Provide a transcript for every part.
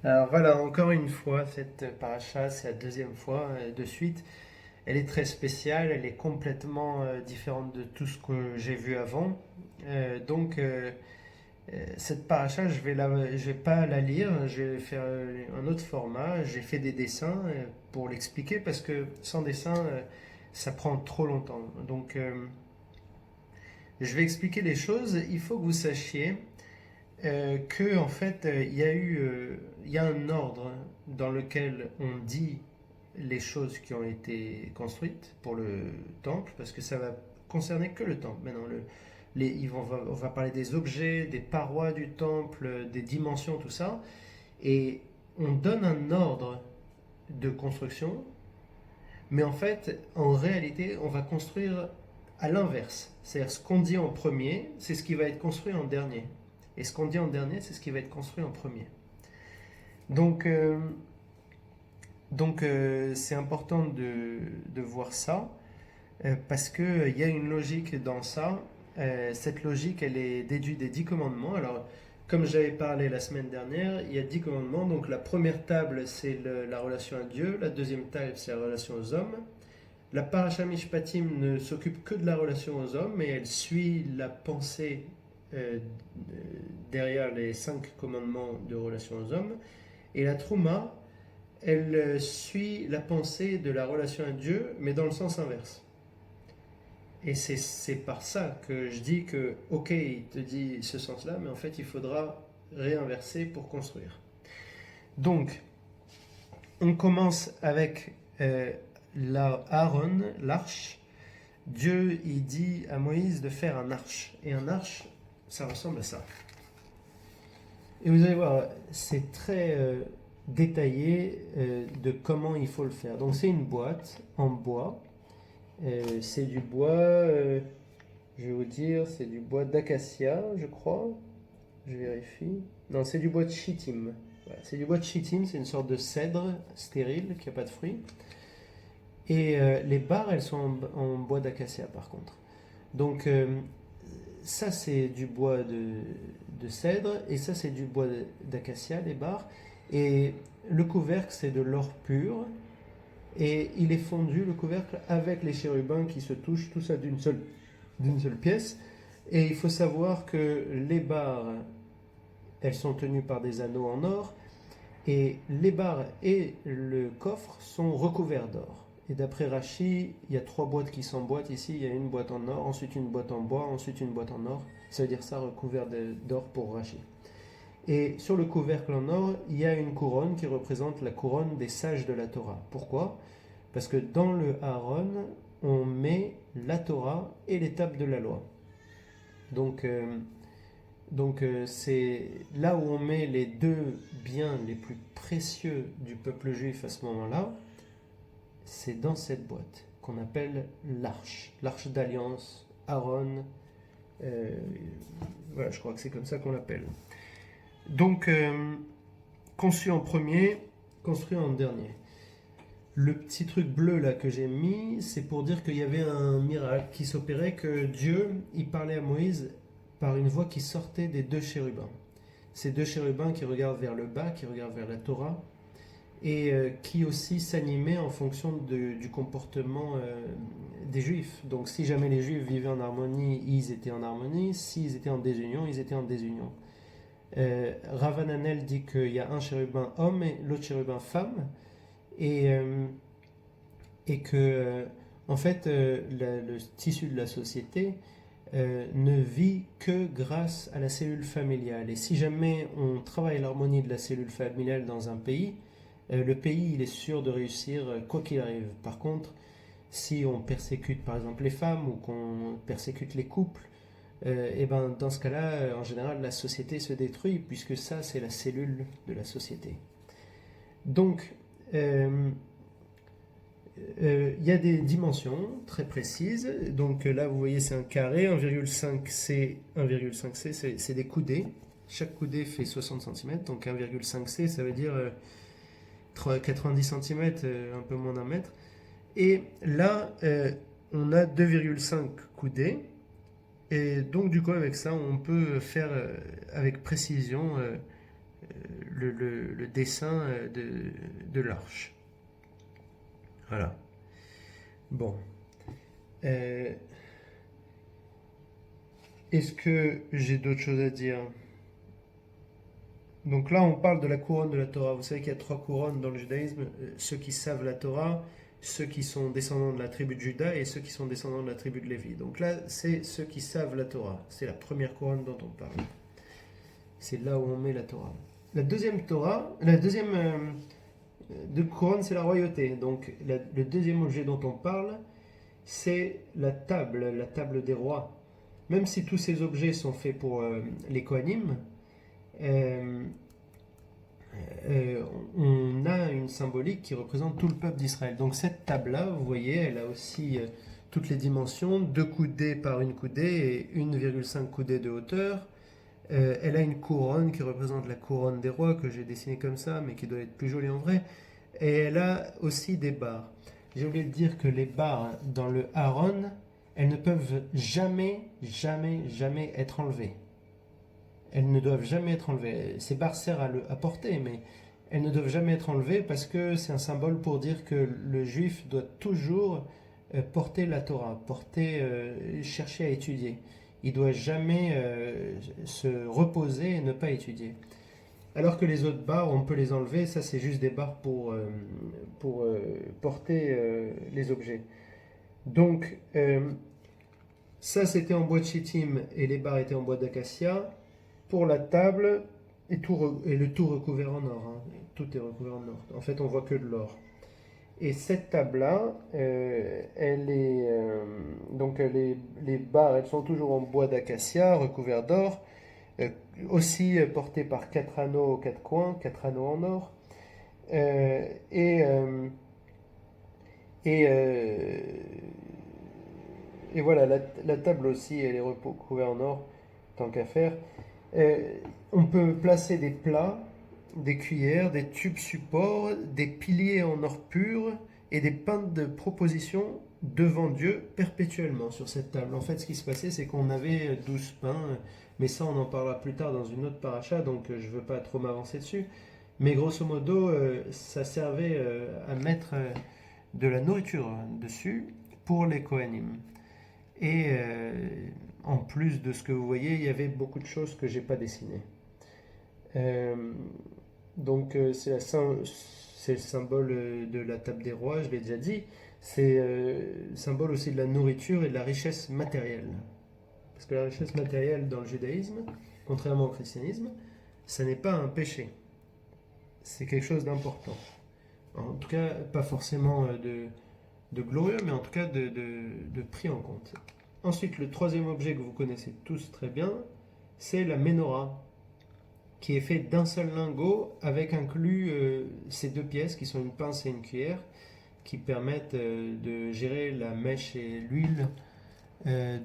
Alors voilà, encore une fois, cette paracha, c'est la deuxième fois de suite. Elle est très spéciale, elle est complètement différente de tout ce que j'ai vu avant. Cette paracha, je vais pas la lire, je vais faire un autre format. J'ai fait des dessins pour l'expliquer parce que sans dessin, ça prend trop longtemps. Je vais expliquer les choses. Il faut que vous sachiez que en fait il y a un ordre dans lequel on dit les choses qui ont été construites pour le temple, parce que ça va concerner que le temple. Maintenant, on va parler des objets, des parois du temple, des dimensions, tout ça, et on donne un ordre de construction, mais en fait, en réalité, on va construire à l'inverse. C'est-à-dire ce qu'on dit en premier, c'est ce qui va être construit en dernier. Et ce qu'on dit en dernier, c'est ce qui va être construit en premier. Donc, euh, c'est important de voir ça, parce qu'il y a une logique dans ça. Cette logique, elle est déduite des 10 commandements. Alors, comme j'avais parlé la semaine dernière, il y a 10 commandements. Donc, la première table, c'est la relation à Dieu. La deuxième table, c'est la relation aux hommes. La Parasha Mishpatim ne s'occupe que de la relation aux hommes, mais elle suit la pensée euh, derrière les 5 commandements de relation aux hommes. Et la Trouma, elle suit la pensée de la relation à Dieu, mais dans le sens inverse. Et c'est par ça que je dis que, ok, il te dit ce sens-là, mais en fait, il faudra réinverser pour construire. Donc, on commence avec Aaron, l'arche. Dieu, il dit à Moïse de faire un arche. Et un arche, ça ressemble à ça. Et vous allez voir, c'est très détaillé de comment il faut le faire. Donc, c'est une boîte en bois. C'est du bois, je vais vous dire, c'est du bois d'acacia, je crois. Je vérifie. Non, c'est du bois de chittim. Voilà, c'est du bois de chittim, c'est une sorte de cèdre stérile qui n'a pas de fruits. Et les barres, elles sont en bois d'acacia par contre. Donc ça, c'est du bois de cèdre et ça, c'est du bois d'acacia, les barres. Et le couvercle, c'est de l'or pur. Et il est fondu, le couvercle, avec les chérubins qui se touchent, tout ça d'une seule pièce. Et il faut savoir que les barres, elles sont tenues par des anneaux en or, et les barres et le coffre sont recouverts d'or. Et d'après Rachi, il y a 3 boîtes qui s'emboîtent ici. Il y a une boîte en or, ensuite une boîte en bois, ensuite une boîte en or. Ça veut dire ça, recouvert d'or pour Rachi. Et sur le couvercle en or, il y a une couronne qui représente la couronne des sages de la Torah. Pourquoi? Parce que dans le Aaron, on met la Torah et les tables de la loi. Donc, euh, c'est là où on met les deux biens les plus précieux du peuple juif à ce moment-là. C'est dans cette boîte qu'on appelle l'arche d'alliance, Aaron. euh, voilà, je crois que c'est comme ça qu'on l'appelle. Donc, conçu en premier, construit en dernier. Le petit truc bleu là que j'ai mis, c'est pour dire qu'il y avait un miracle qui s'opérait, que Dieu, il parlait à Moïse par une voix qui sortait des 2 chérubins. Ces 2 chérubins qui regardent vers le bas, qui regardent vers la Torah, et qui aussi s'animaient en fonction du comportement des Juifs. Donc si jamais les Juifs vivaient en harmonie, ils étaient en harmonie. S'ils étaient en désunion, ils étaient en désunion. Ravananel dit qu'il y a un chérubin homme et l'autre chérubin femme. Et, euh, et que, en fait, le tissu de la société ne vit que grâce à la cellule familiale. Et si jamais on travaille l'harmonie de la cellule familiale dans un pays, le pays il est sûr de réussir quoi qu'il arrive. Par contre, si on persécute par exemple les femmes ou qu'on persécute les couples, et ben dans ce cas-là, en général, la société se détruit puisque ça, c'est la cellule de la société. Donc, il y a des dimensions très précises. Donc là, vous voyez, c'est un carré. 1,5C, 1,5C, c'est des coudées. Chaque coudée fait 60 cm. Donc 1,5C, ça veut dire 90 cm, un peu moins d'un mètre. Et là, on a 2,5 coudées. Et donc, du coup, avec ça, on peut faire avec précision le dessin de l'arche. Voilà. Bon. Euh, Est-ce que j'ai d'autres choses à dire? Donc là, on parle de la couronne de la Torah. Vous savez qu'il y a trois couronnes dans le judaïsme. Ceux qui savent la Torah, ceux qui sont descendants de la tribu de Juda et ceux qui sont descendants de la tribu de Lévi. Donc là, c'est ceux qui savent la Torah. C'est la première couronne dont on parle. C'est là où on met la Torah. La deuxième de couronne, c'est la royauté. Donc le deuxième objet dont on parle, c'est la table des rois. Même si tous ces objets sont faits pour les Kohanim, euh, on a une symbolique qui représente tout le peuple d'Israël. Donc cette table-là, vous voyez, elle a aussi toutes les dimensions, 2 coudées par une coudée et 1,5 coudée de hauteur. Elle a une couronne qui représente la couronne des rois, que j'ai dessinée comme ça, mais qui doit être plus jolie en vrai. Et elle a aussi des barres. J'ai oublié de dire que les barres dans le Aaron, elles ne peuvent jamais, jamais, jamais être enlevées. Elles ne doivent jamais être enlevées. Ces barres servent à porter, mais elles ne doivent jamais être enlevées parce que c'est un symbole pour dire que le juif doit toujours porter la Torah, chercher à étudier. Il ne doit jamais se reposer et ne pas étudier. Alors que les autres barres, on peut les enlever, ça c'est juste des barres pour porter les objets. Donc, ça c'était en bois de chittim et les barres étaient en bois d'acacia. Pour la table, et le tout recouvert en or. Hein. Tout est recouvert en or. En fait, on voit que de l'or. Et cette table-là, donc les barres, elles sont toujours en bois d'acacia, recouvertes d'or, aussi portées par 4 anneaux aux 4 coins, 4 anneaux en or. Euh, et, euh, et, euh, et voilà, la table aussi, elle est recouverte en or, tant qu'à faire. On peut placer des plats, des cuillères, des tubes supports, des piliers en or pur et des pintes de proposition devant Dieu perpétuellement sur cette table. En fait, ce qui se passait, c'est qu'on avait 12 pains, mais ça, on en parlera plus tard dans une autre paracha, donc je ne veux pas trop m'avancer dessus. Mais grosso modo, ça servait à mettre de la nourriture dessus pour les Kohanim. Et en plus de ce que vous voyez, il y avait beaucoup de choses que j'ai pas dessinées. Euh, donc c'est le symbole de la table des rois, je l'ai déjà dit. C'est le symbole aussi de la nourriture et de la richesse matérielle. Parce que la richesse matérielle dans le judaïsme, contrairement au christianisme, ça n'est pas un péché. C'est quelque chose d'important. En tout cas, pas forcément de glorieux, mais en tout cas de pris en compte. Ensuite, le troisième objet que vous connaissez tous très bien, c'est la menorah, qui est fait d'un seul lingot avec inclus ces deux pièces qui sont une pince et une cuillère qui permettent de gérer la mèche et l'huile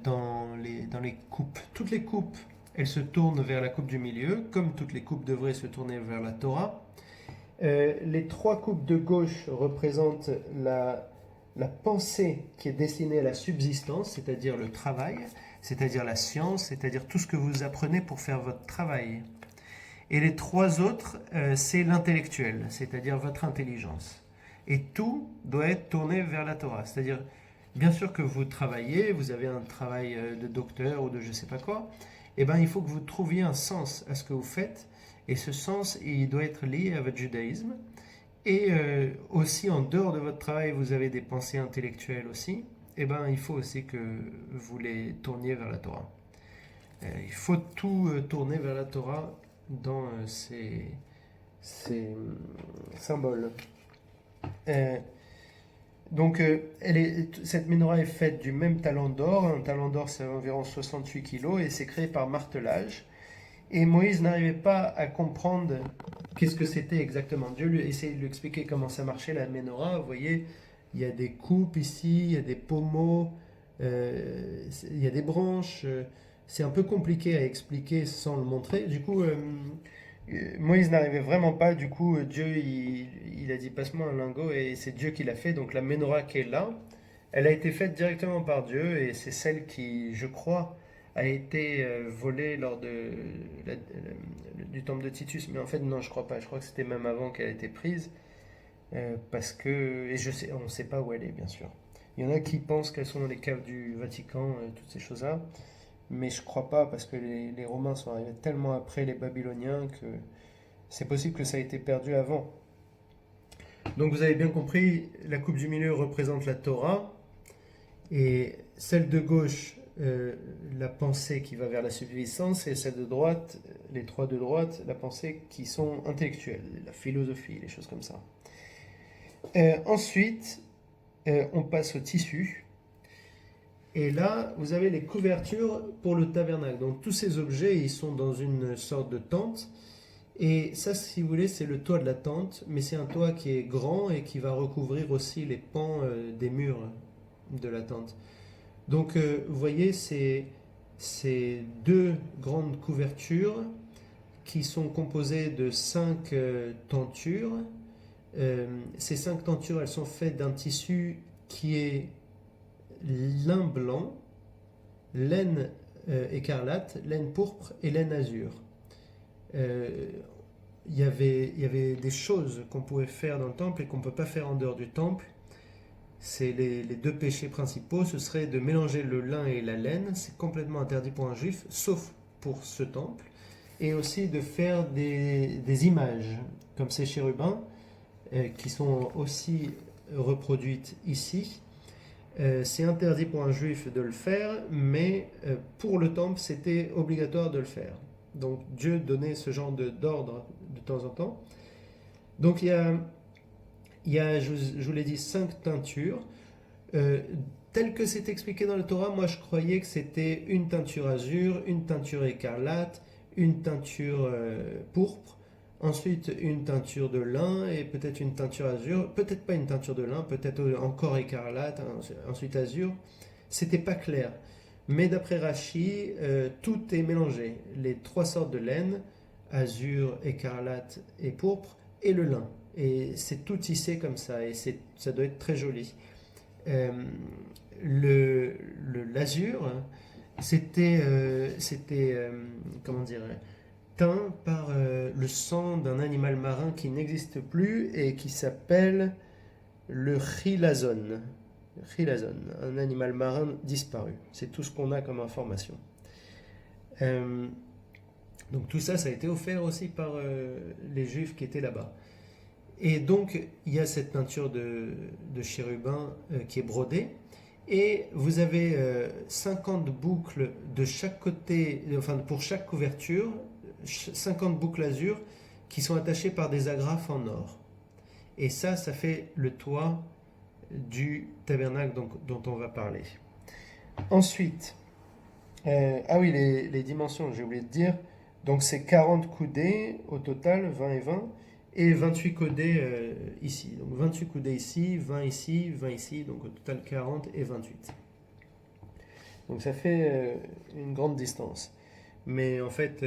dans les coupes. Toutes les coupes, elles se tournent vers la coupe du milieu, comme toutes les coupes devraient se tourner vers la Torah. Les 3 coupes de gauche représentent la pensée qui est destinée à la subsistance, c'est-à-dire le travail, c'est-à-dire la science, c'est-à-dire tout ce que vous apprenez pour faire votre travail. Et les 3 autres, c'est l'intellectuel, c'est-à-dire votre intelligence. Et tout doit être tourné vers la Torah. C'est-à-dire, bien sûr que vous travaillez, vous avez un travail de docteur ou de je sais pas quoi, et ben il faut que vous trouviez un sens à ce que vous faites. Et ce sens, il doit être lié à votre judaïsme. Et aussi, en dehors de votre travail, vous avez des pensées intellectuelles aussi. Et ben il faut aussi que vous les tourniez vers la Torah. Il faut tout tourner vers la Torah dans ces symboles. Donc, cette menorah est faite du même talent d'or. Un talent d'or, c'est environ 68 kilos et c'est créé par martelage. Et Moïse n'arrivait pas à comprendre qu'est-ce que c'était exactement. Dieu lui essayait de lui expliquer comment ça marchait la menorah. Vous voyez, il y a des coupes ici, il y a des pommeaux, il y a des branches. C'est un peu compliqué à expliquer sans le montrer. Du coup, Moïse n'arrivait vraiment pas. Du coup, Dieu, il a dit passe-moi un lingot et c'est Dieu qui l'a fait. Donc la menorah qui est là, elle a été faite directement par Dieu et c'est celle qui, je crois, a été volée lors du temple de Titus. Mais en fait, non, je crois pas. Je crois que c'était même avant qu'elle ait été prise. Parce que, et je sais, on ne sait pas où elle est, bien sûr. Il y en a qui pensent qu'elles sont dans les caves du Vatican, toutes ces choses-là. Mais je crois pas, parce que les Romains sont arrivés tellement après les Babyloniens que c'est possible que ça ait été perdu avant. Donc vous avez bien compris, la coupe du milieu représente la Torah, et celle de gauche, la pensée qui va vers la subsistance, et celle de droite, les trois de droite, la pensée qui sont intellectuelles, la philosophie, les choses comme ça. Ensuite, on passe au tissu. Et là, vous avez les couvertures pour le tabernacle. Donc tous ces objets, ils sont dans une sorte de tente. Et ça, si vous voulez, c'est le toit de la tente, mais c'est un toit qui est grand et qui va recouvrir aussi les pans des murs de la tente. Donc, vous voyez, c'est deux grandes couvertures qui sont composées de 5 tentures. Ces 5 tentures, elles sont faites d'un tissu qui est lin blanc, laine écarlate, laine pourpre et laine azur. Il y avait des choses qu'on pouvait faire dans le temple et qu'on ne peut pas faire en dehors du temple. C'est les deux péchés principaux, ce serait de mélanger le lin et la laine, c'est complètement interdit pour un juif, sauf pour ce temple, et aussi de faire des images, comme ces chérubins, qui sont aussi reproduites ici. C'est interdit pour un juif de le faire, mais pour le temple, c'était obligatoire de le faire. Donc Dieu donnait ce genre d'ordre de temps en temps. Donc il y a je vous l'ai dit, 5 teintures. Tel que c'est expliqué dans le Torah, moi je croyais que c'était une teinture azur, une teinture écarlate, une teinture pourpre, ensuite une teinture de lin et peut-être une teinture azur, peut-être pas une teinture de lin, peut-être encore écarlate, ensuite azur. C'était pas clair. Mais d'après Rashi, tout est mélangé. Les 3 sortes de laine, azur, écarlate et pourpre, et le lin. Et c'est tout tissé comme ça, et ça doit être très joli. Euh, l'azur, c'était comment dire, teint par le sang d'un animal marin qui n'existe plus et qui s'appelle le chilazon. Chilazon, un animal marin disparu. C'est tout ce qu'on a comme information. Donc tout ça, ça a été offert aussi par les juifs qui étaient là-bas. Et donc, il y a cette teinture de chérubin qui est brodée. Et vous avez 50 boucles de chaque côté, enfin pour chaque couverture, 50 boucles azur qui sont attachées par des agrafes en or. Et ça fait le toit du tabernacle dont on va parler. Ensuite, ah oui, les dimensions, j'ai oublié de dire. Donc c'est 40 coudées au total, 20 et 20, et 28 coudées ici. Donc 28 coudées ici, 20 ici, 20 ici, donc au total 40 et 28. Donc ça fait une grande distance. Mais en fait,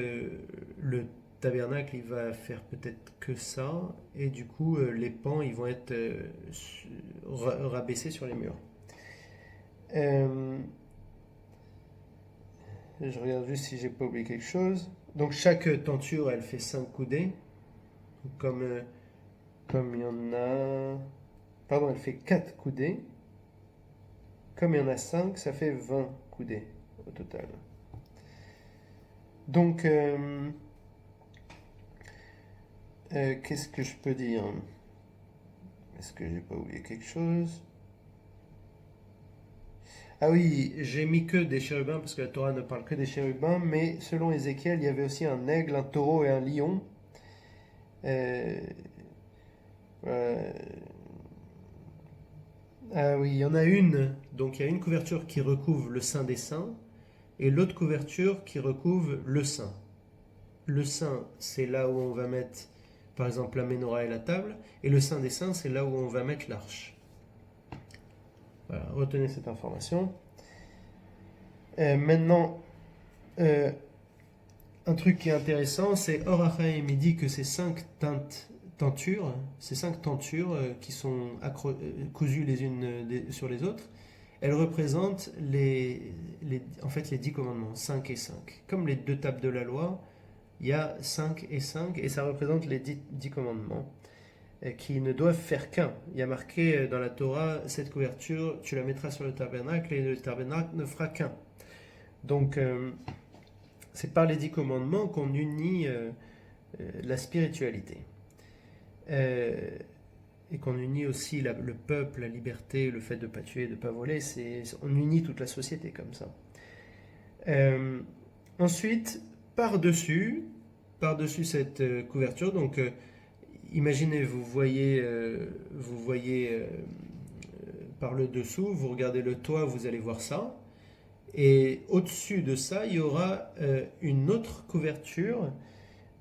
le tabernacle, il va faire peut-être que ça, et du coup, les pans, ils vont être rabaissés sur les murs. Je regarde juste si j'ai pas oublié quelque chose. Donc chaque tenture, elle fait 5 coudées. Comme il y en a... Pardon, elle fait 4 coudées. Comme il y en a 5, ça fait 20 coudées au total. Donc, qu'est-ce que je peux dire? Est-ce que j'ai pas oublié quelque chose? Ah oui, j'ai mis que des chérubins parce que la Torah ne parle que des chérubins, mais selon Ézéchiel, il y avait aussi un aigle, un taureau et un lion. Euh, euh, ah oui, il y en a une. Donc il y a une couverture qui recouvre le Saint des Saints et l'autre couverture qui recouvre le Saint. Le Saint, c'est là où on va mettre, par exemple, la menorah et la table, et le Saint des Saints, c'est là où on va mettre l'arche. Voilà, retenez cette information. Maintenant, un truc qui est intéressant, c'est Or HaChaim, il dit que ces 5 tentures qui sont cousues les unes sur les autres, elle représente en fait les 10 commandements, 5 et 5. Comme les deux tables de la loi, il y a 5 et 5, et ça représente les 10 commandements qui ne doivent faire qu'un. Il y a marqué dans la Torah, cette couverture, tu la mettras sur le tabernacle, et le tabernacle ne fera qu'un. Donc, c'est par les 10 commandements qu'on unit la spiritualité. Et qu'on unit aussi le peuple, la liberté, le fait de ne pas tuer, de ne pas voler. On unit toute la société comme ça. Ensuite, par-dessus cette couverture, donc imaginez, vous voyez par le dessous, vous regardez le toit, vous allez voir ça. Et au-dessus de ça, il y aura une autre couverture,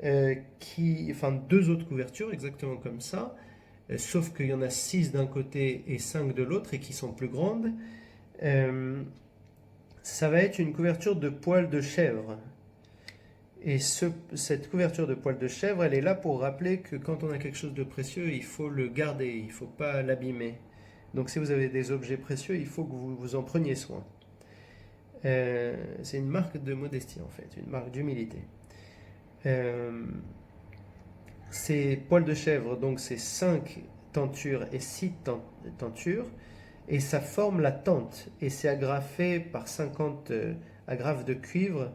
enfin deux autres couvertures exactement comme ça, sauf qu'il y en a 6 d'un côté et 5 de l'autre et qui sont plus grandes. Ça va être une couverture de poils de chèvre. Et cette couverture de poils de chèvre, elle est là pour rappeler que quand on a quelque chose de précieux, il faut le garder, il ne faut pas l'abîmer. Donc si vous avez des objets précieux, il faut que vous en preniez soin. C'est une marque de modestie en fait, une marque d'humilité. Ces poils de chèvre, donc c'est 5 tentures et 6 tentures, et ça forme la tente, et c'est agrafé par 50 agrafes de cuivre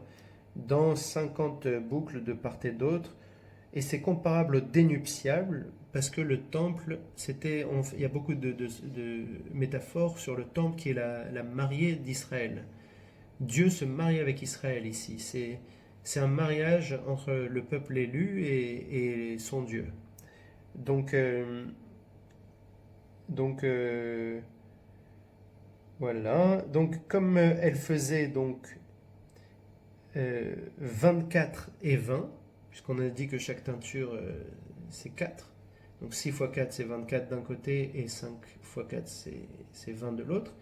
dans 50 boucles de part et d'autre, et c'est comparable au dénuptiable, parce que le temple, il y a beaucoup de métaphores sur le temple qui est la mariée d'Israël. Dieu se marie avec Israël ici. C'est un mariage entre le peuple élu et son Dieu. Donc voilà. Donc comme elle faisait donc 24 et 20, puisqu'on a dit que chaque teinture c'est 4. Donc 6 x 4 c'est 24 d'un côté et 5 x 4 c'est 20 de l'autre.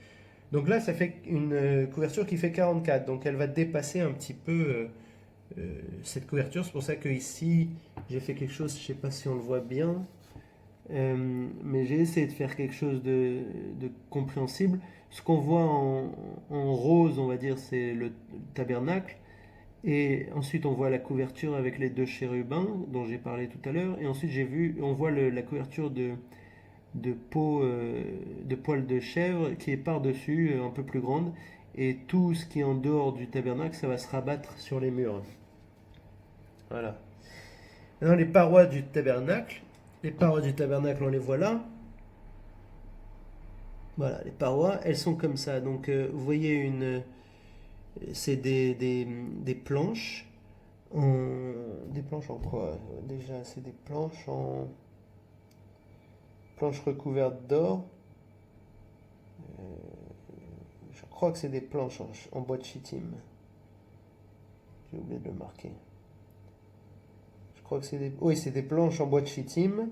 Donc là, ça fait une couverture qui fait 44. Donc elle va dépasser un petit peu cette couverture. C'est pour ça que ici, j'ai fait quelque chose, je ne sais pas si on le voit bien, mais j'ai essayé de faire quelque chose de compréhensible. Ce qu'on voit en rose, on va dire, c'est le tabernacle. Et ensuite, on voit la couverture avec les 2 chérubins dont j'ai parlé tout à l'heure. Et ensuite, on voit la couverture de peau, de poils de chèvre qui est par-dessus, un peu plus grande, et tout ce qui est en dehors du tabernacle, ça va se rabattre sur les murs. Voilà. Maintenant, les parois du tabernacle, on les voit là. Voilà, les parois, elles sont comme ça. Donc, vous voyez, c'est des planches. Des planches en quoi? Déjà, c'est des planches recouvertes d'or. Je crois que c'est des planches en bois de chittim. J'ai oublié de le marquer. Je crois que c'est des planches en bois de chittim.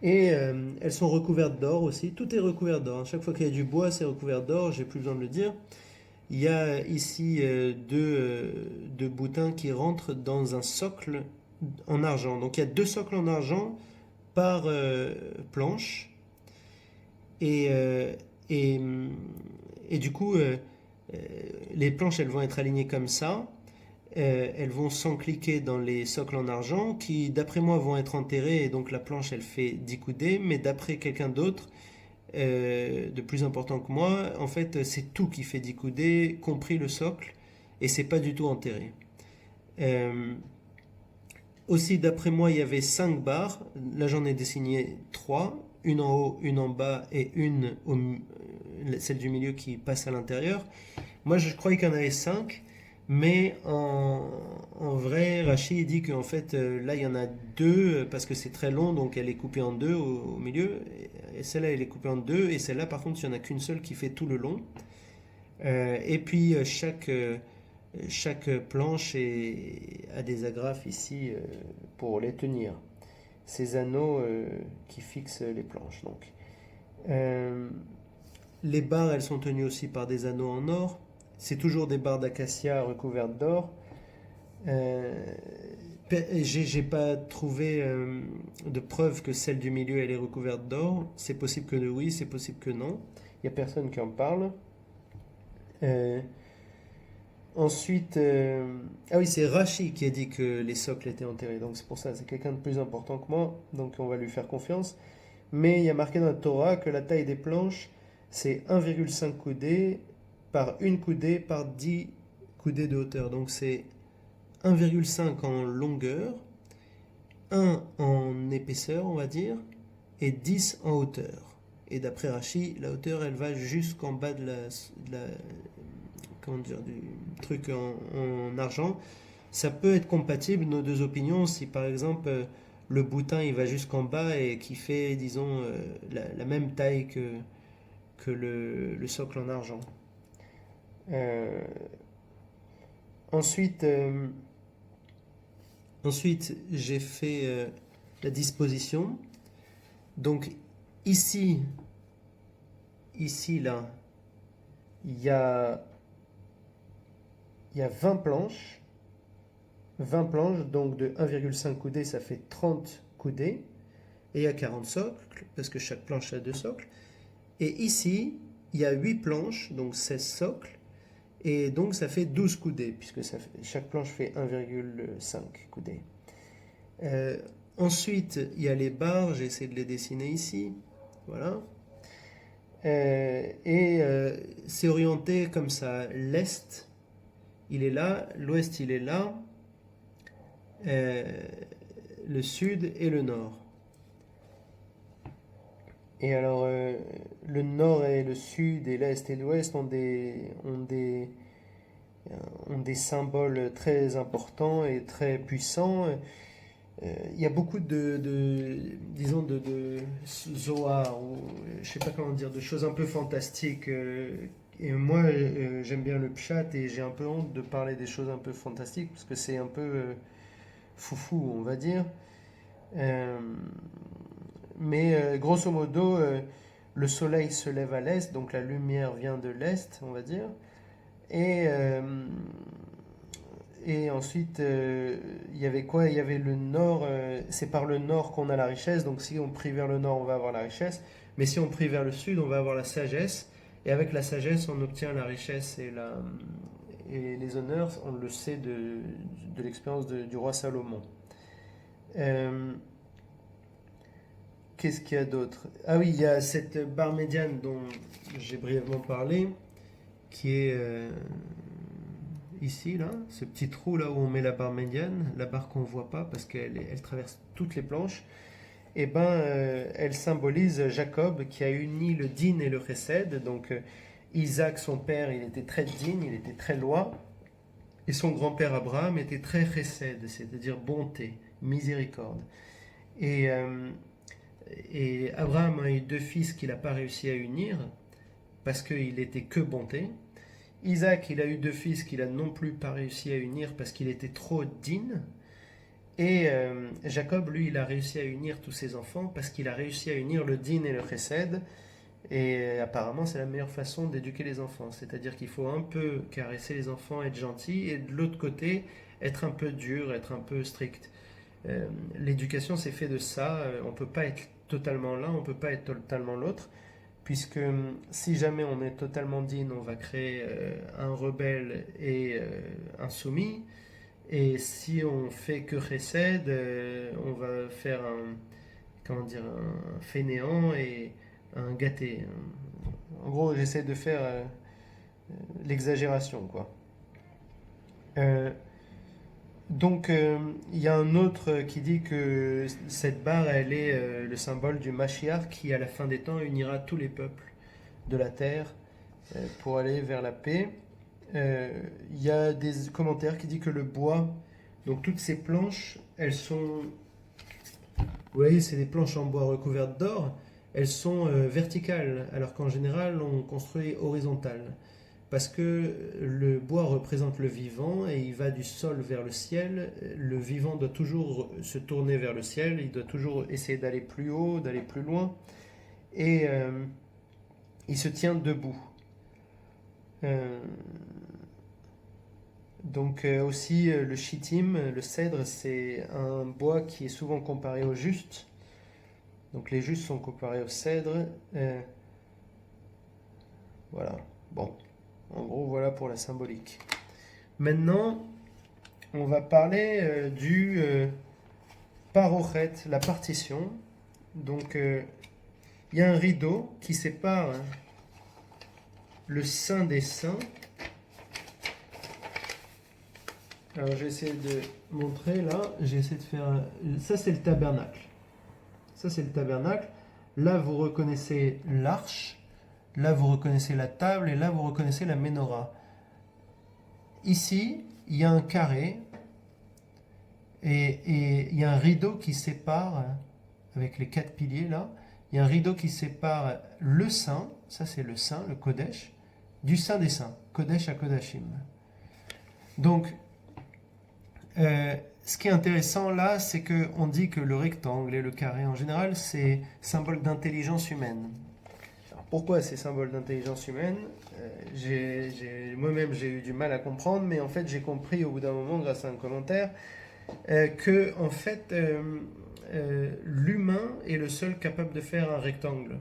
Et elles sont recouvertes d'or aussi. Tout est recouvert d'or. Chaque fois qu'il y a du bois, c'est recouvert d'or. J'ai plus besoin de le dire. Il y a ici deux boutins qui rentrent dans un socle en argent. Donc il y a 2 socles en argent par planche. Et, et du coup, les planches, elles vont être alignées comme ça. Elles vont s'encliquer dans les socles en argent qui, d'après moi, vont être enterrés. Et donc la planche, elle fait 10 coudées. Mais d'après quelqu'un d'autre, de plus important que moi, en fait, c'est tout qui fait 10 coudées, compris le socle. Et c'est pas du tout enterré. Aussi, d'après moi, il y avait 5 barres. Là, j'en ai dessiné 3. Une en haut, une en bas et celle du milieu qui passe à l'intérieur. Moi, je croyais qu'il y en avait 5. Mais en vrai, Rachid dit qu'en fait, là, il y en a 2 parce que c'est très long, donc elle est coupée en 2 au milieu. Et celle-là, elle est coupée en 2. Et celle-là, par contre, il n'y en a qu'une seule qui fait tout le long. Et puis, chaque planche a des agrafes ici pour les tenir. Ces anneaux qui fixent les planches. Donc, les barres, elles sont tenues aussi par des anneaux en or. C'est toujours des barres d'acacia recouvertes d'or. J'ai pas trouvé de preuve que celle du milieu elle est recouverte d'or. C'est possible que oui, c'est possible que non. Il n'y a personne qui en parle. Euh, Ensuite, ah oui, c'est Rachi qui a dit que les socles étaient enterrés, donc c'est pour ça, c'est quelqu'un de plus important que moi, donc on va lui faire confiance. Mais il y a marqué dans la Torah que la taille des planches, c'est 1,5 coudées par une coudée par 10 coudées de hauteur. Donc c'est 1,5 en longueur, 1 en épaisseur, on va dire, et 10 en hauteur. Et d'après Rachi, la hauteur, elle va jusqu'en bas de la comment dire, du truc en argent. Ça peut être compatible, nos deux opinions, si par exemple le boutin il va jusqu'en bas et qui fait, disons, la même taille que le socle en argent. Euh, ensuite, ensuite j'ai fait la disposition. Donc ici, ici, là, il y a, il y a 20 planches. 20 planches, donc de 1,5 coudées, ça fait 30 coudées. Et il y a 40 socles, parce que chaque planche a deux socles. Et ici, il y a 8 planches, donc 16 socles. Et donc ça fait 12 coudées, puisque chaque planche fait 1,5 coudées. Euh, Ensuite, il y a les barres, j'ai essayé de les dessiner ici. Voilà. C'est orienté comme ça. L'est, il est là, l'ouest, il est là, euh, le sud et le nord. Et alors, le nord et le sud et l'est et l'ouest ont des symboles très importants et très puissants. Il y a beaucoup disons, de Zohar, ou je sais pas comment dire, de choses un peu fantastiques. Et moi, j'aime bien le pshat et j'ai un peu honte de parler des choses un peu fantastiques parce que c'est un peu foufou, on va dire. Euh, mais grosso modo, le soleil se lève à l'est, donc la lumière vient de l'est, on va dire. Et, euh, et ensuite, il y avait quoi? Il y avait le nord, c'est par le nord qu'on a la richesse, donc si on prie vers le nord, on va avoir la richesse. Mais si on prie vers le sud, on va avoir la sagesse. Et avec la sagesse, on obtient la richesse et les honneurs, on le sait de l'expérience du roi Salomon. Euh, Qu'est-ce qu'il y a d'autre? Ah oui, il y a cette barre médiane dont j'ai brièvement parlé, qui est ici, là, ce petit trou là où on met la barre médiane, la barre qu'on ne voit pas parce qu'elle traverse toutes les planches. Et ben, elle symbolise Jacob qui a uni le din et le chesed. Donc Isaac, son père, il était très din, il était très loi, et son grand-père Abraham était très chesed, c'est-à-dire bonté, miséricorde. Et Et Abraham a eu deux fils qu'il n'a pas réussi à unir parce qu'il était que bonté. Isaac, il a eu deux fils qu'il a non plus pas réussi à unir parce qu'il était trop digne. Et Jacob, lui, il a réussi à unir tous ses enfants parce qu'il a réussi à unir le din et le chesed. Et apparemment, c'est la meilleure façon d'éduquer les enfants. C'est-à-dire qu'il faut un peu caresser les enfants, être gentil, et de l'autre côté, être un peu dur, être un peu strict. L'éducation, c'est fait de ça. On ne peut pas être totalement l'un, on ne peut pas être totalement l'autre, puisque si jamais on est totalement digne, on va créer un rebelle et un soumis. Et si on fait que chesed, on va faire comment dire, un fainéant et un gâté. En gros, j'essaie de faire l'exagération, quoi. Euh, Donc, il y a un autre qui dit que cette barre, elle est le symbole du Mashiach qui, à la fin des temps, unira tous les peuples de la terre pour aller vers la paix. Euh, Il y a des commentaires qui disent que le bois, donc toutes ces planches, elles sont, vous voyez, c'est des planches en bois recouvertes d'or, elles sont verticales, alors qu'en général, on construit horizontal. Parce que le bois représente le vivant et il va du sol vers le ciel. Le vivant doit toujours se tourner vers le ciel, il doit toujours essayer d'aller plus haut, d'aller plus loin. Et il se tient debout. Euh, donc aussi le chittim, le cèdre, c'est un bois qui est souvent comparé au juste. Donc les justes sont comparés au cèdre. Voilà. Bon. En gros, voilà pour la symbolique. Maintenant, on va parler du parochet, la partition. Donc, il y a un rideau qui sépare le Saint des Saints. Alors, j'ai essayé de montrer là. J'ai essayé de faire. Ça, c'est le tabernacle. Ça, c'est le tabernacle. Là, vous reconnaissez l'arche. Là, vous reconnaissez la table. Et là, vous reconnaissez la menorah. Ici, il y a un carré. Et il y a un rideau qui sépare, avec les 4 piliers là, il y a un rideau qui sépare le Saint, ça c'est le Saint, le Kodesh, du Saint des Saints, Kodesh à Kodashim. Donc, ce qui est intéressant là, c'est qu'on dit que le rectangle et le carré en général, c'est symbole d'intelligence humaine. Alors, pourquoi c'est symbole d'intelligence humaine? Moi-même j'ai eu du mal à comprendre, mais en fait j'ai compris au bout d'un moment grâce à un commentaire que en fait l'humain est le seul capable de faire un rectangle.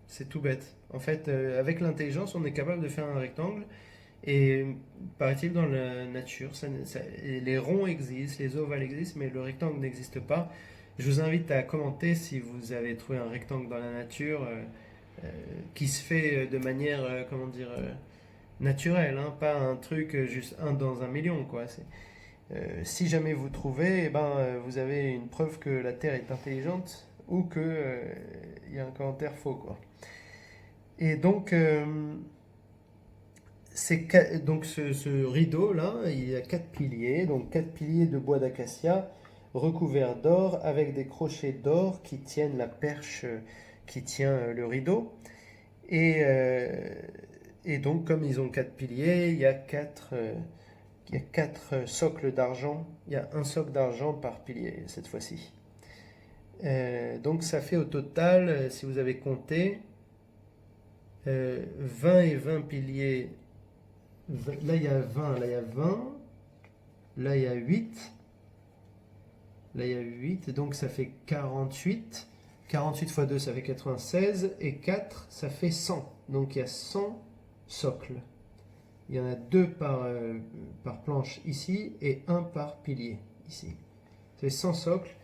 C'est tout bête. En fait, avec l'intelligence, on est capable de faire un rectangle. Et paraît-il dans la nature, les ronds existent, les ovales existent, mais le rectangle n'existe pas. Je vous invite à commenter si vous avez trouvé un rectangle dans la nature qui se fait de manière, comment dire, naturelle, hein, pas un truc juste un dans un million, quoi. Si jamais vous trouvez, eh ben, vous avez une preuve que la Terre est intelligente ou que il y a un commentaire faux, quoi. Et donc, ce rideau là, il y a 4 piliers, donc 4 piliers de bois d'acacia recouverts d'or avec des crochets d'or qui tiennent la perche qui tient le rideau. Et, euh, et donc, comme ils ont 4 piliers, il y a 4 socles d'argent. Il y a un socle d'argent par pilier cette fois-ci. Donc ça fait au total, si vous avez compté, 20 et 20 piliers. Là il y a 20, là il y a 20, là il y a 8, là il y a 8, donc ça fait 48. 48 fois 2 ça fait 96 et 4 ça fait 100. Donc il y a 100 socles. Il y en a 2 par planche ici et 1 par pilier ici. C'est 100 socles.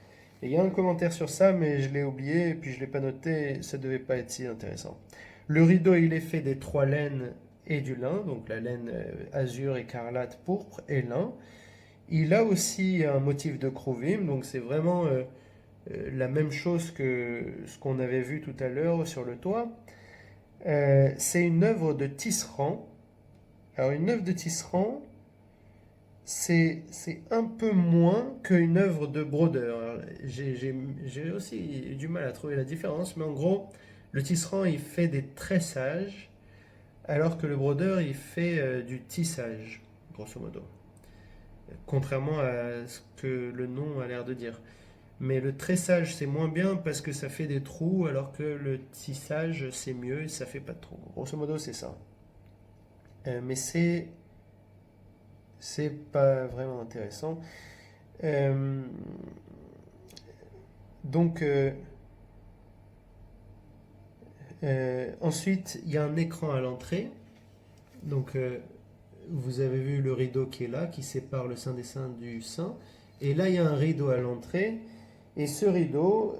Et il y a un commentaire sur ça, mais je l'ai oublié et puis je ne l'ai pas noté. Ça ne devait pas être si intéressant. Le rideau, il est fait des 3 laines et du lin. Donc la laine azur, écarlate, pourpre et lin. Il a aussi un motif de kruvim. Donc c'est vraiment la même chose que ce qu'on avait vu tout à l'heure sur le toit. C'est une œuvre de tisserand. Alors une œuvre de tisserand, c'est un peu moins qu'une œuvre de brodeur. J'ai aussi eu du mal à trouver la différence, mais en gros, le tisserand, il fait des tressages, alors que le brodeur, il fait du tissage, grosso modo. Contrairement à ce que le nom a l'air de dire. Mais le tressage, c'est moins bien parce que ça fait des trous, alors que le tissage, c'est mieux et ça fait pas de trous. Grosso modo, c'est ça. Mais c'est pas vraiment intéressant. Euh, donc, ensuite, il y a un écran à l'entrée. Donc, vous avez vu le rideau qui est là, qui sépare le Saint des Saints du Saint. Et là, il y a un rideau à l'entrée. Et ce rideau,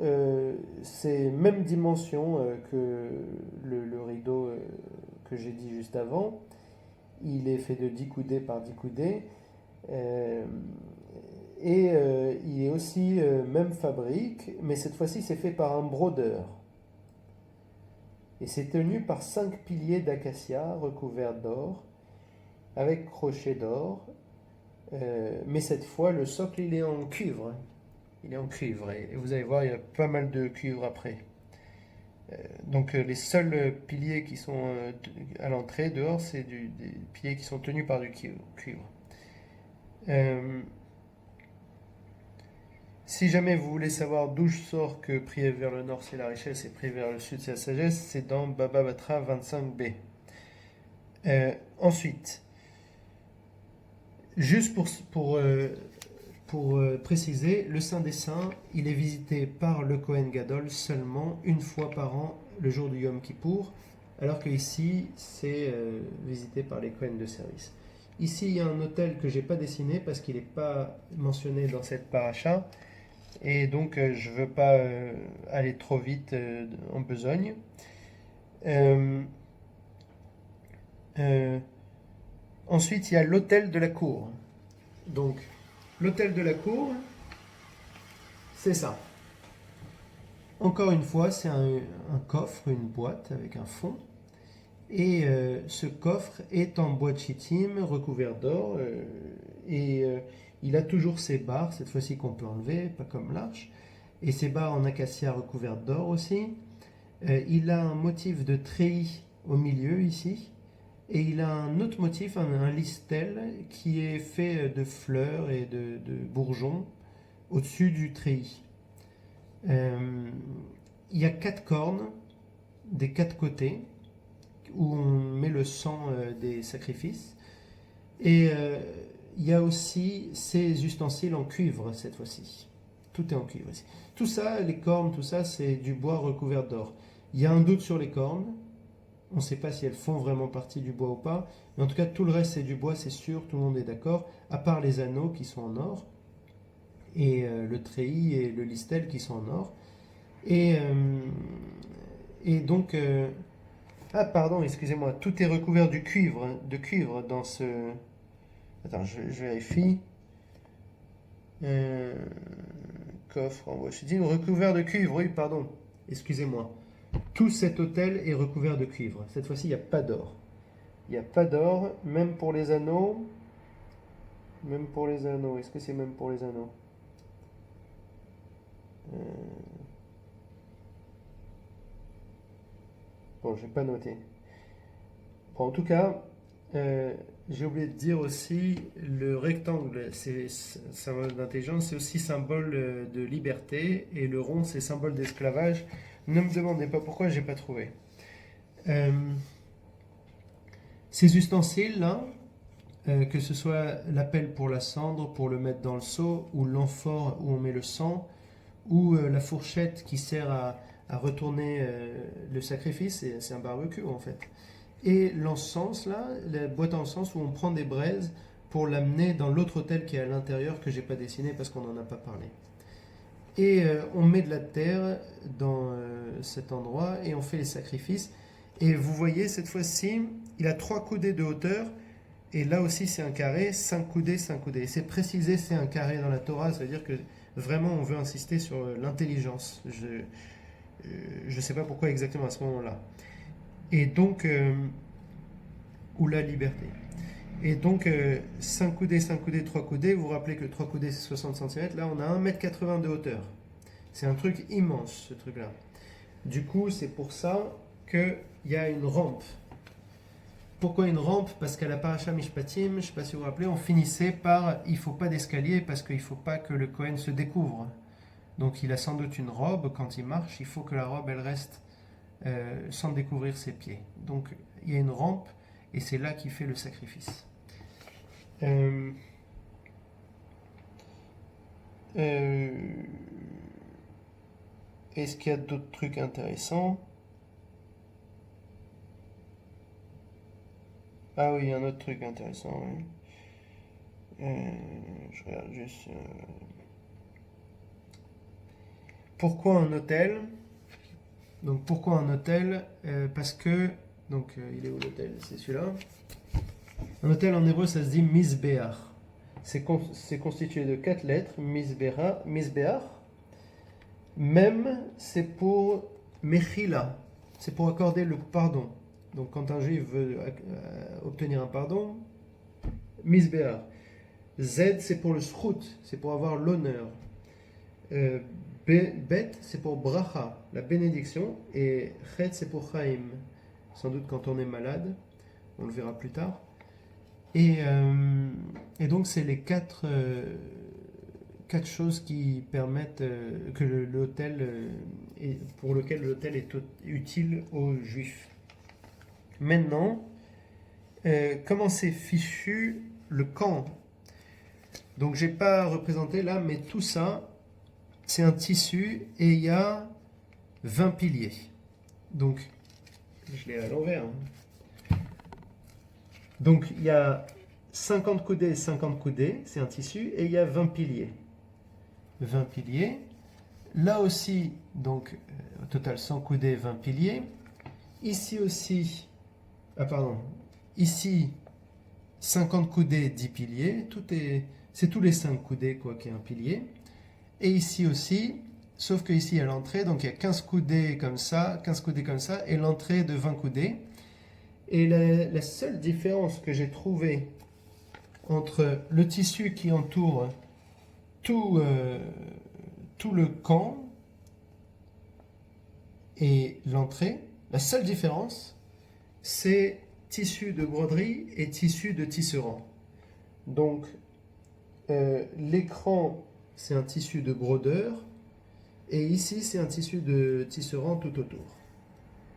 c'est même dimension que le rideau que j'ai dit juste avant. Il est fait de 10 coudées par 10 coudées. Euh, il est aussi même fabrique, mais cette fois-ci c'est fait par un brodeur. Et c'est tenu par 5 piliers d'acacia recouverts d'or, avec crochets d'or. Mais cette fois, le socle il est en cuivre. Il est en cuivre. Et vous allez voir, il y a pas mal de cuivre après. Donc les seuls piliers qui sont à l'entrée, dehors, c'est des piliers qui sont tenus par du cuivre. Euh, Si jamais vous voulez savoir d'où je sors que prier vers le nord c'est la richesse et prier vers le sud c'est la sagesse, c'est dans Baba Batra 25b. Ensuite, juste pour préciser, le Saint des Saints, il est visité par le Kohen Gadol seulement une fois par an, le jour du Yom Kippour, alors que ici c'est visité par les Kohen de service. Ici, il y a un hôtel que j'ai pas dessiné parce qu'il n'est pas mentionné dans cette paracha, et donc je veux pas aller trop vite en besogne. Euh, euh, Ensuite, il y a l'hôtel de la cour. Donc, l'hôtel de la cour, c'est ça. Encore une fois, c'est un coffre, une boîte avec un fond. Et ce coffre est en bois de chittim recouvert d'or. Il a toujours ses barres, cette fois-ci qu'on peut enlever, pas comme l'arche. Et ses barres en acacia recouvertes d'or aussi. Il a un motif de treillis au milieu ici. Et il a un autre motif, un listel, qui est fait de fleurs et de bourgeons au-dessus du treillis. Euh, il y a 4 cornes des 4 côtés où on met le sang des sacrifices. Et il y a aussi ces ustensiles en cuivre cette fois-ci. Tout est en cuivre ici. Tout ça, les cornes, tout ça, c'est du bois recouvert d'or. Il y a un doute sur les cornes. On ne sait pas si elles font vraiment partie du bois ou pas. Mais en tout cas, tout le reste, c'est du bois, c'est sûr. Tout le monde est d'accord. À part les anneaux qui sont en or. Et le treillis et le listel qui sont en or. Et, donc... ah, pardon, excusez-moi. Tout est recouvert de cuivre dans ce... Attends, je vérifie. Euh, Coffre en bois. Je dis recouvert de cuivre, oui, pardon. Excusez-moi. Tout cet hôtel est recouvert de cuivre. Cette fois-ci, il n'y a pas d'or. Il n'y a pas d'or, même pour les anneaux. Même pour les anneaux. Est-ce que c'est même pour les anneaux? Euh, Bon, je vais pas noter. Bon, en tout cas, j'ai oublié de dire aussi, le rectangle, c'est symbole d'intelligence, c'est aussi symbole de liberté, et le rond, c'est symbole d'esclavage. Ne me demandez pas pourquoi, j'ai pas trouvé. Euh, Ces ustensiles-là, que ce soit la pelle pour la cendre, pour le mettre dans le seau, ou l'amphore où on met le sang, ou la fourchette qui sert à retourner le sacrifice, c'est un barbecue en fait. Et l'encens, là, la boîte à encens où on prend des braises pour l'amener dans l'autre hôtel qui est à l'intérieur que j'ai pas dessiné parce qu'on n'en a pas parlé. Et on met de la terre dans cet endroit et on fait les sacrifices. Et vous voyez, cette fois-ci, il a 3 coudées de hauteur. Et là aussi, c'est un carré, 5 coudées, 5 coudées. Et c'est précisé, c'est un carré dans la Torah, ça veut dire que vraiment, on veut insister sur l'intelligence. Je ne sais pas pourquoi exactement à ce moment-là. Et donc, ou la liberté. Et donc, 5 coudées, 5 coudées, 3 coudées. Vous vous rappelez que 3 coudées, c'est 60 cm. Là, on a 1,80 m de hauteur. C'est un truc immense, ce truc-là. Du coup, c'est pour ça qu'il y a une rampe. Pourquoi une rampe? Parce qu'à la paracha Mishpatim, je ne sais pas si vous vous rappelez, on finissait par il ne faut pas d'escalier parce qu'il ne faut pas que le Kohen se découvre. Donc il a sans doute une robe, quand il marche, il faut que la robe elle reste sans découvrir ses pieds. Donc il y a une rampe et c'est là qu'il fait le sacrifice. Euh, euh, Est-ce qu'il y a d'autres trucs intéressants? Ah oui, il y a un autre truc intéressant. Oui. Je regarde juste. Pourquoi un hôtel? Donc pourquoi un hôtel? Parce que donc il est où l'hôtel? C'est celui-là. Un hôtel en hébreu ça se dit misbeach. C'est constitué de 4 lettres. Misbeach. Même c'est pour mechila. C'est pour accorder le pardon. Donc quand un juif veut obtenir un pardon, misbeach. Z c'est pour le srout, c'est pour avoir l'honneur. Bet c'est pour bracha, la bénédiction, et chet c'est pour chaim, sans doute quand on est malade, on le verra plus tard. Et donc c'est les 4 choses qui permettent que l'hôtel pour lequel l'hôtel est utile aux juifs. Maintenant, comment c'est fichu le camp? Donc j'ai pas représenté là, mais tout ça, c'est un tissu et il y a 20 piliers. Donc Je l'ai à l'envers, hein. Donc il y a 50 coudées et 50 coudées, c'est un tissu, et il y a 20 piliers. 20 piliers. Là aussi, donc au total 100 coudées, 20 piliers. Ici aussi, ici 50 coudées, 10 piliers. C'est tous les 5 coudées quoi qui est un pilier. Et ici aussi, sauf que ici à l'entrée, donc il y a 15 coudées comme ça, 15 coudées comme ça, et l'entrée de 20 coudées. Et la seule différence que j'ai trouvée entre le tissu qui entoure tout, tout le camp et l'entrée, la seule différence, c'est tissu de broderie et tissu de tisserand. Donc, l'écran, c'est un tissu de brodeur, et ici, c'est un tissu de tisserand tout autour.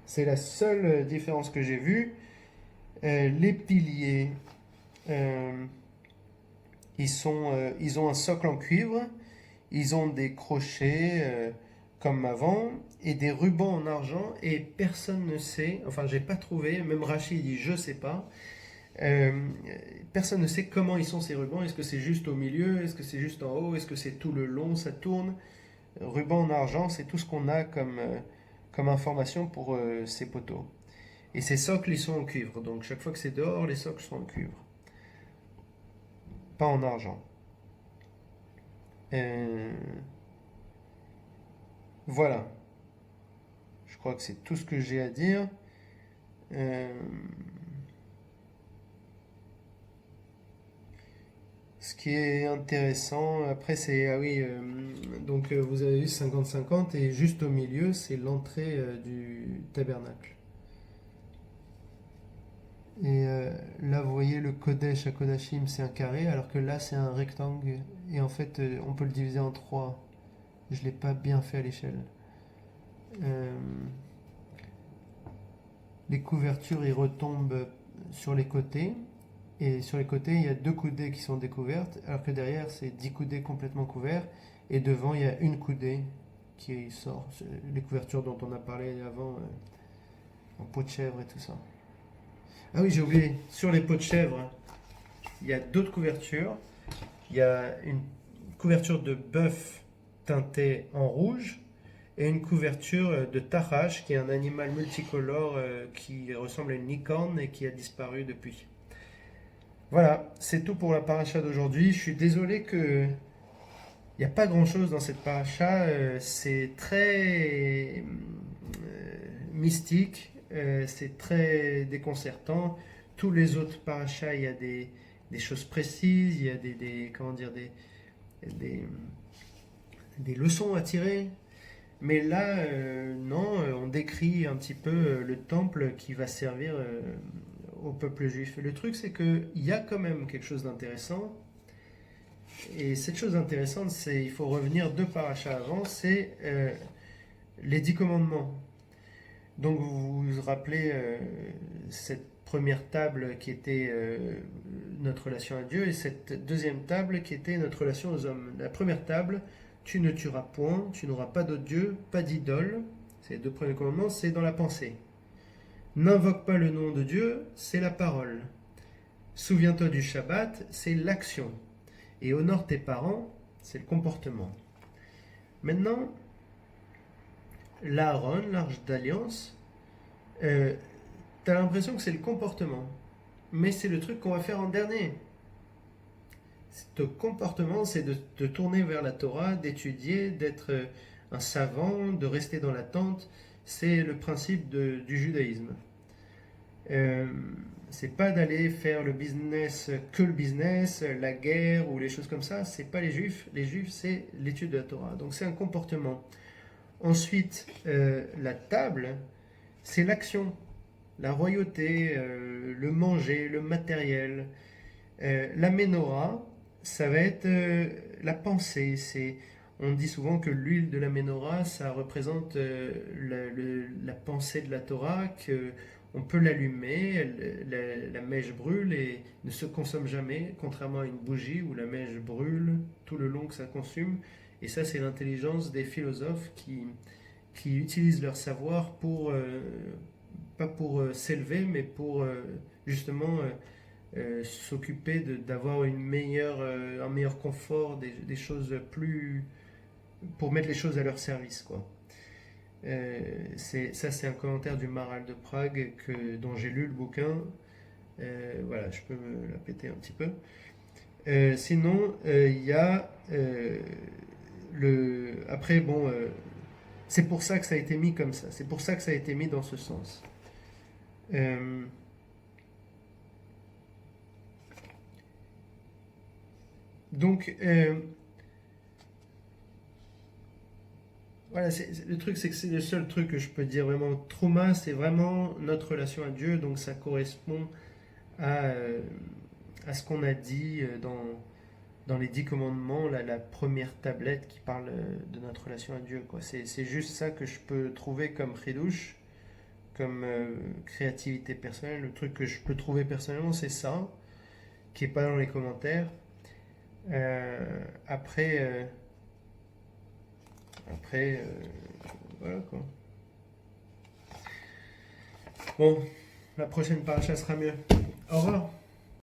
C'est la seule différence que j'ai vue. Les piliers, ils ont un socle en cuivre, ils ont des crochets comme avant et des rubans en argent et personne ne sait, enfin j'ai pas trouvé, même Rachid dit je sais pas, euh, personne ne sait comment ils sont ces rubans, est-ce que c'est juste au milieu, est-ce que c'est juste en haut, est-ce que c'est tout le long, ça tourne. Ruban en argent, c'est tout ce qu'on a comme information pour ces poteaux. Et ces socles, ils sont en cuivre, donc chaque fois que c'est dehors, les socles sont en cuivre, pas en argent. Euh, voilà, je crois que c'est tout ce que j'ai à dire. Euh, Ce qui est intéressant, après c'est, ah oui, donc vous avez eu 50-50 et juste au milieu c'est l'entrée du tabernacle. Et là vous voyez le Kodesh à Kodashim c'est un carré alors que là c'est un rectangle et en fait on peut le diviser en trois. Je l'ai pas bien fait à l'échelle. Euh, les couvertures ils retombent sur les côtés. Et sur les côtés, il y a deux coudées qui sont découvertes, alors que derrière, c'est 10 coudées complètement couverts. Et devant, il y a une coudée qui sort. Les couvertures dont on a parlé avant, en peau de chèvre et tout ça. Ah oui, j'ai oublié, sur les peaux de chèvre, il y a d'autres couvertures. Il y a une couverture de bœuf teintée en rouge et une couverture de tarrache, qui est un animal multicolore qui ressemble à une licorne et qui a disparu depuis. Voilà, c'est tout pour la paracha d'aujourd'hui. Je suis désolé que il n'y a pas grand-chose dans cette paracha. C'est très mystique, c'est très déconcertant. Tous les autres parachas, il y a des choses précises, il y a comment dire, des, des leçons à tirer. Mais là, non, on décrit un petit peu le temple qui va servir au peuple juif. Et le truc, c'est qu'il y a quand même quelque chose d'intéressant. Et cette chose intéressante, c'est, il faut revenir deux parachas avant, c'est les 10 commandements. Donc vous vous rappelez cette première table qui était notre relation à Dieu et cette deuxième table qui était notre relation aux hommes. La première table, tu ne tueras point, tu n'auras pas d'autre Dieu, pas d'idole. C'est les deux premiers commandements, c'est dans la pensée. N'invoque pas le nom de Dieu, c'est la parole. Souviens-toi du Shabbat, c'est l'action. Et honore tes parents, c'est le comportement. Maintenant, l'Aaron, l'arche d'alliance, euh, t'as l'impression que c'est le comportement. Mais c'est le truc qu'on va faire en dernier. Ce comportement, c'est de te tourner vers la Torah, d'étudier, d'être un savant, de rester dans l'attente. C'est le principe du judaïsme. Euh, c'est pas d'aller faire le business, que le business, la guerre ou les choses comme ça. C'est pas les juifs. Les juifs, c'est l'étude de la Torah. Donc c'est un comportement. Ensuite, la table, c'est l'action, la royauté, le manger, le matériel. La menorah, ça va être la pensée. On dit souvent que l'huile de la menorah, ça représente la pensée de la Torah, que on peut l'allumer, la mèche brûle et ne se consomme jamais, contrairement à une bougie où la mèche brûle tout le long que ça consume. Et ça, c'est l'intelligence des philosophes qui utilisent leur savoir pas pour s'élever, mais pour justement s'occuper d'avoir un meilleur confort, des choses plus, pour mettre les choses à leur service, quoi. C'est un commentaire du Maral de Prague dont j'ai lu le bouquin. Voilà, je peux me la péter un petit peu. Sinon, il y a Après, bon, c'est pour ça que ça a été mis comme ça. C'est pour ça que ça a été mis dans ce sens. Euh, donc, voilà, le truc, c'est que c'est le seul truc que je peux dire vraiment. Trauma, c'est vraiment notre relation à Dieu. Donc, ça correspond à, euh, à ce qu'on a dit dans les 10 commandements, la première tablette qui parle de notre relation à Dieu, quoi. C'est juste ça que je peux trouver comme chidouche, comme créativité personnelle. Le truc que je peux trouver personnellement, c'est ça, qui est pas dans les commentaires. Après, après, voilà quoi. Bon, la prochaine paracha sera mieux. Au revoir.